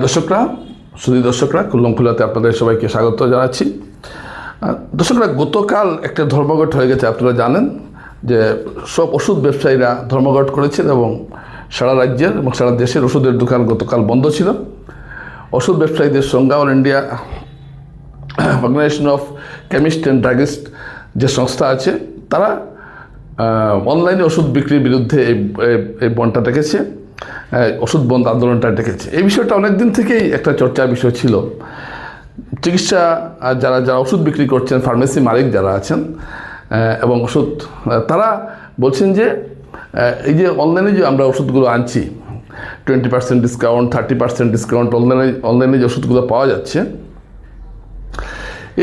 দর্শকরা, সুধী দর্শকরা, কুল্লম খুলাতে আপনাদের সবাইকে স্বাগত জানাচ্ছি। দর্শকরা, গতকাল একটা ধর্মঘট হয়ে গেছে। আপনারা জানেন যে সব ওষুধ ব্যবসায়ীরা ধর্মঘট করেছেন এবং সারা রাজ্যের এবং সারা দেশের ওষুধের দোকান গতকাল বন্ধ ছিল। ওষুধ ব্যবসায়ীদের সংজ্ঞা all India organisation of chemist and druggist যে সংস্থা আছে, তারা অনলাইনে ওষুধ বিক্রির বিরুদ্ধে এই বনটা ডেকেছে, ওষুধ বন্ধ আন্দোলনটা ডেকেছে। এই বিষয়টা অনেক দিন থেকেই একটা চর্চার বিষয় ছিল। চিকিৎসা যারা ওষুধ বিক্রি করছেন, ফার্মেসি মালিক যারা আছেন এবং ওষুধ, তারা বলছেন যে এই যে অনলাইনে যে আমরা ওষুধগুলো আনছি, 20% ডিসকাউন্ট, 30% ডিসকাউন্ট, অনলাইনে যে ওষুধগুলো পাওয়া যাচ্ছে,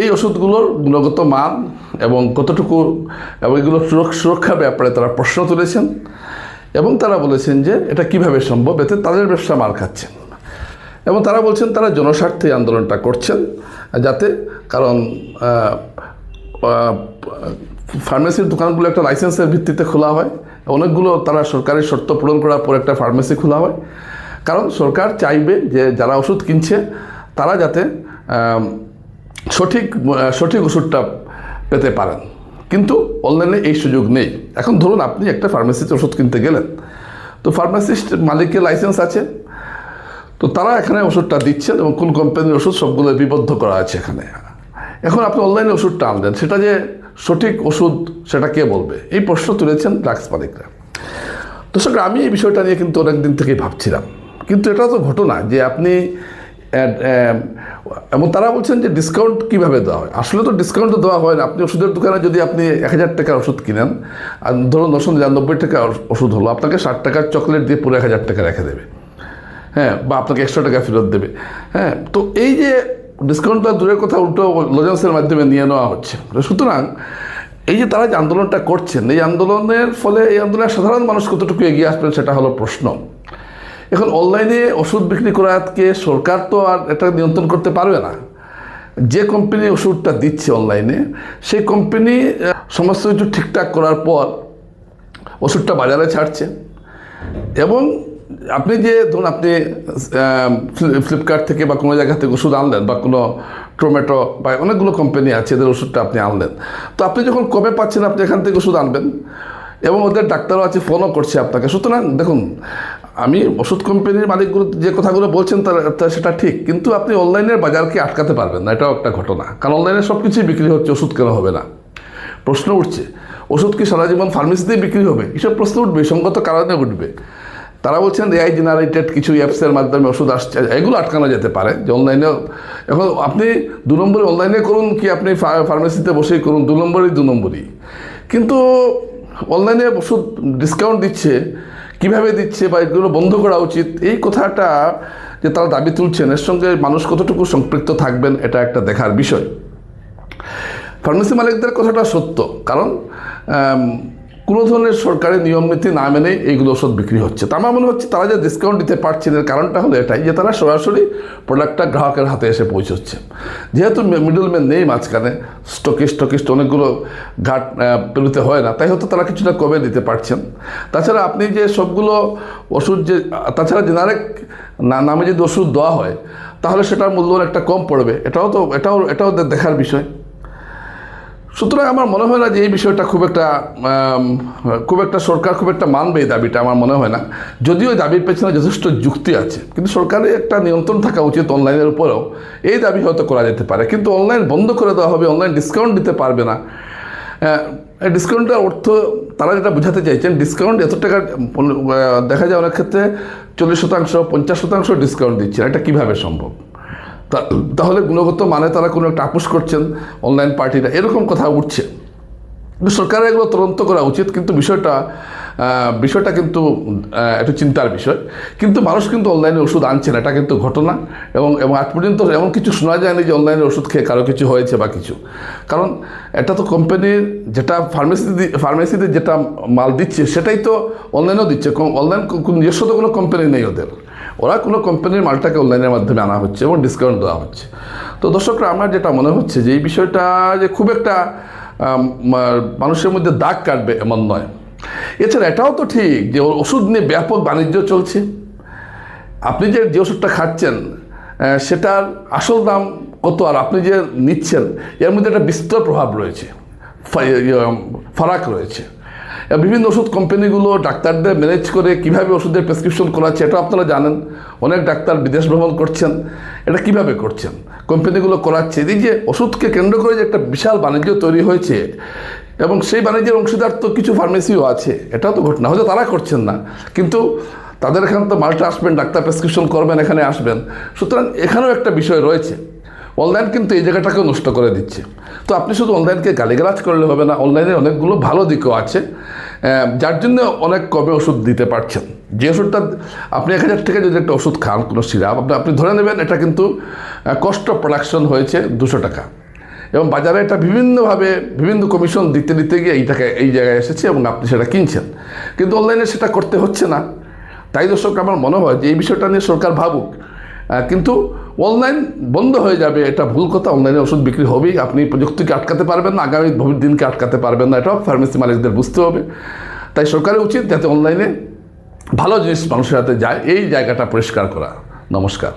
এই ওষুধগুলোর গুণগত মান এবং কতটুকু এবং এগুলো সুরক্ষার ব্যাপারে তারা প্রশ্ন তুলেছেন এবং তারা বলেছেন যে এটা কিভাবে সম্ভব, এতে তাদের ব্যবসা মার খাচ্ছে। এবং তারা বলছেন তারা জনস্বার্থে আন্দোলনটা করছেন, যাতে কারণ ফার্মেসির দোকানগুলো একটা লাইসেন্সের ভিত্তিতে খোলা হয়, অনেকগুলো তারা সরকারি শর্ত পূরণ করার পর একটা ফার্মেসি খোলা হয়। কারণ সরকার চাইবে যে যারা ওষুধ কিনছে তারা যাতে সঠিক ওষুধটা পেতে পারেন, কিন্তু অনলাইনে এই সুযোগ নেই। এখন ধরুন আপনি একটা ফার্মেসিতে ওষুধ কিনতে গেলেন, তো ফার্মাসিস্ট মালিকের লাইসেন্স আছে, তো তারা এখানে ওষুধটা দিচ্ছেন এবং কোন কোম্পানির ওষুধ সবগুলো বিবদ্ধ করা আছে এখানে। এখন আপনি অনলাইনে ওষুধটা আনলেন, সেটা যে সঠিক ওষুধ সেটা কে বলবে? এই প্রশ্ন তুলেছেন ড্রাগস মালিকরা। দর্শক, আমি এই বিষয়টা নিয়ে কিন্তু অনেক দিন থেকেই ভাবছিলাম, কিন্তু এটা তো ঘটনা যে আপনি এবং তারা বলছেন যে ডিসকাউন্ট কীভাবে দেওয়া হয়। আসলে তো ডিসকাউন্ট তো দেওয়া হয় না। আপনি ওষুধের দোকানে যদি আপনি 1000 টাকার ওষুধ কিনেন আর ধরুন 999 টাকা ওষুধ হলো, আপনাকে 60 টাকার চকলেট দিয়ে পুরো 1000 টাকা রেখে দেবে, হ্যাঁ, বা আপনাকে 100 টাকা ফেরত দেবে, হ্যাঁ। তো এই যে ডিসকাউন্টটা দূরের কথা, উল্টো লজেন্সের মাধ্যমে নিয়ে নেওয়া হচ্ছে। সুতরাং এই যে তারা যে আন্দোলনটা করছেন, এই আন্দোলনের ফলে এই আন্দোলনের সাধারণ মানুষ কতটুকু এগিয়ে আসবেন সেটা হলো প্রশ্ন। এখন অনলাইনে ওষুধ বিক্রি করাকে সরকার তো আর এটা নিয়ন্ত্রণ করতে পারবে না। যে কোম্পানি ওষুধটা দিচ্ছে অনলাইনে, সেই কোম্পানি সমস্ত কিছু ঠিকঠাক করার পর ওষুধটা বাজারে ছাড়ছে। এবং আপনি যে ধরুন আপনি ফ্লিপকার্ট থেকে বা কোনো জায়গা থেকে ওষুধ আনলেন, বা কোনো টমেটো বা অনেকগুলো কোম্পানি আছে এদের ওষুধটা আপনি আনলেন, তো আপনি যখন কমে পাচ্ছেন আপনি এখান থেকে ওষুধ আনবেন এবং ওদের ডাক্তারও আছে, ফোনও করছে আপনাকে। সুতরাং দেখুন, আমি ওষুধ কোম্পানির মালিকগুলো যে কথাগুলো বলছেন সেটা ঠিক, কিন্তু আপনি অনলাইনের বাজারকে আটকাতে পারবেন না, এটাও একটা ঘটনা। কারণ অনলাইনে সব কিছুই বিক্রি হচ্ছে, ওষুধ কেন হবে না? প্রশ্ন উঠছে, ওষুধ কি সারা জীবন ফার্মেসিতেই বিক্রি হবে? এসব প্রশ্ন উঠবে, সঙ্গত কারণে উঠবে। তারা বলছেন এআই জেনারেটেড কিছু অ্যাপসের মাধ্যমে ওষুধ আসছে, এগুলো আটকানো যেতে পারে। যে অনলাইনে এখন আপনি 2 নম্বরে অনলাইনে করুন কি আপনি ফার্মেসিতে বসেই করুন, 2 নম্বরই। কিন্তু অনলাইনে ওষুধ ডিসকাউন্ট দিচ্ছে, কিভাবে দিচ্ছে বা এগুলো বন্ধ করা উচিত, এই কথাটা যে তারা দাবি তুলছেন, এর সঙ্গে মানুষ কতটুকু সম্পৃক্ত থাকবেন এটা একটা দেখার বিষয়। ফার্মেসি মালিকদের কথাটা সত্য, কারণ কোনো ধরনের সরকারি নিয়ম নীতি না মেনে এইগুলো ওষুধ বিক্রি হচ্ছে। তা আমার মনে হচ্ছে তারা যে ডিসকাউন্ট দিতে পারছেন এর কারণটা হলো এটাই যে তারা সরাসরি প্রোডাক্টটা গ্রাহকের হাতে এসে পৌঁছচ্ছে। যেহেতু মিডলম্যান নেই মাঝখানে, স্টকিস্ট অনেকগুলো ঘাট পেরোতে হয় না, তাই হয়তো তারা কিছুটা কমে দিতে পারছেন। তাছাড়া আপনি যে সবগুলো ওষুধ তাছাড়া জেনারিক নামে যদি ওষুধ দেওয়া হয় তাহলে সেটার মূল্য একটা কম পড়বে, এটাও দেখার বিষয়। সুতরাং আমার মনে হয় না যে এই বিষয়টা খুব একটা সরকার খুব একটা মানবে এই দাবিটা, আমার মনে হয় না। যদিও এই দাবির পেছনে যথেষ্ট যুক্তি আছে, কিন্তু সরকারের একটা নিয়ন্ত্রণ থাকা উচিত অনলাইনের উপরেও। এই দাবি হয়তো করা যেতে পারে, কিন্তু অনলাইন বন্ধ করে দেওয়া হবে, অনলাইন ডিসকাউন্ট দিতে পারবে না। এই ডিসকাউন্টের অর্থ তারা যেটা বোঝাতে চাইছেন, ডিসকাউন্ট এত টাকা দেখা যায় অনেক ক্ষেত্রে 40%, 50% ডিসকাউন্ট দিচ্ছে, এটা কীভাবে সম্ভব? তাহলে গুণগত মানে তারা কোনো একটা আপোষ করছেন অনলাইন পার্টিরা, এরকম কথা উঠছে। কিন্তু সরকারের এগুলো তদন্ত করা উচিত, কিন্তু বিষয়টা কিন্তু একটু চিন্তার বিষয়। কিন্তু মানুষ কিন্তু অনলাইনে ওষুধ আনছেন, এটা কিন্তু ঘটনা। এবং আজ পর্যন্ত এমন কিছু শোনা যায়নি যে অনলাইনে ওষুধ খেয়ে কারো কিছু হয়েছে বা কিছু। কারণ এটা তো কোম্পানির যেটা ফার্মেসিতে যেটা মাল দিচ্ছে সেটাই তো অনলাইনেও দিচ্ছে। অনলাইন নিজস্ব তো কোনো কোম্পানি নেই ওদের, ওরা কোনো কোম্পানির মালটাকে অনলাইনের মাধ্যমে আনা হচ্ছে এবং ডিসকাউন্ট দেওয়া হচ্ছে। তো দর্শকরা, আমার যেটা মনে হচ্ছে যে এই বিষয়টা যে খুব একটা মানুষের মধ্যে দাগ কাটবে এমন নয়। এছাড়া এটাও তো ঠিক যে ওষুধ নিয়ে ব্যাপক বাণিজ্য চলছে। আপনি যে ওষুধটা খাচ্ছেন সেটার আসল দাম কত আর আপনি যে নিচ্ছেন এর মধ্যে একটা বিস্তর প্রভাব রয়েছে, ফারাক রয়েছে। বিভিন্ন ওষুধ কোম্পানিগুলো ডাক্তারদের ম্যানেজ করে কীভাবে ওষুধের প্রেসক্রিপশন করাচ্ছে এটা আপনারা জানেন। অনেক ডাক্তার বিদেশ ভ্রমণ করছেন, এটা কিভাবে করছেন, কোম্পানিগুলো করাচ্ছে। এই যে ওষুধকে কেন্দ্র করে যে একটা বিশাল বাণিজ্য তৈরি হয়েছে এবং সেই বাণিজ্যের অংশীদার তো কিছু ফার্মেসিও আছে, এটাও তো ঘটনা। হয়তো তারা করছেন না, কিন্তু তাদের এখানে তো মাল্টা আসবেন, ডাক্তার প্রেসক্রিপশন করবেন, এখানে আসবেন। সুতরাং এখানেও একটা বিষয় রয়েছে। অনলাইন কিন্তু এই জায়গাটাকেও নষ্ট করে দিচ্ছে। তো আপনি শুধু অনলাইনকে গালিগালাজ করলে হবে না, অনলাইনে অনেকগুলো ভালো দিকও আছে, যার জন্য অনেক কমে ওষুধ দিতে পারছেন। যে ওষুধটা আপনি 1000 টাকা যদি একটা ওষুধ খান, কোনো সিরাপ, আপনি ধরে নেবেন এটা কিন্তু কস্ট অফ প্রোডাকশন হয়েছে 200 টাকা, এবং বাজারে এটা বিভিন্নভাবে বিভিন্ন কমিশন দিতে দিতে গিয়ে এই জায়গায় এসেছে এবং আপনি সেটা কিনছেন। কিন্তু অনলাইনে সেটা করতে হচ্ছে না। তাই দর্শক, আমার মনে হয় যে এই বিষয়টা নিয়ে সরকার ভাবুক। কিন্তু অনলাইন বন্ধ হয়ে যাবে এটা ভুল কথা। অনলাইনে ওষুধ বিক্রি হবেই, আপনি প্রযুক্তিকে আটকাতে পারবেন না, আগামী দিনকে আটকাতে পারবেন না, এটাও ফার্মেসি মালিকদের বুঝতে হবে। তাই সরকারের উচিত যাতে অনলাইনে ভালো জিনিস মানুষের হাতে যায়, এই জায়গাটা পরিষ্কার করা। নমস্কার।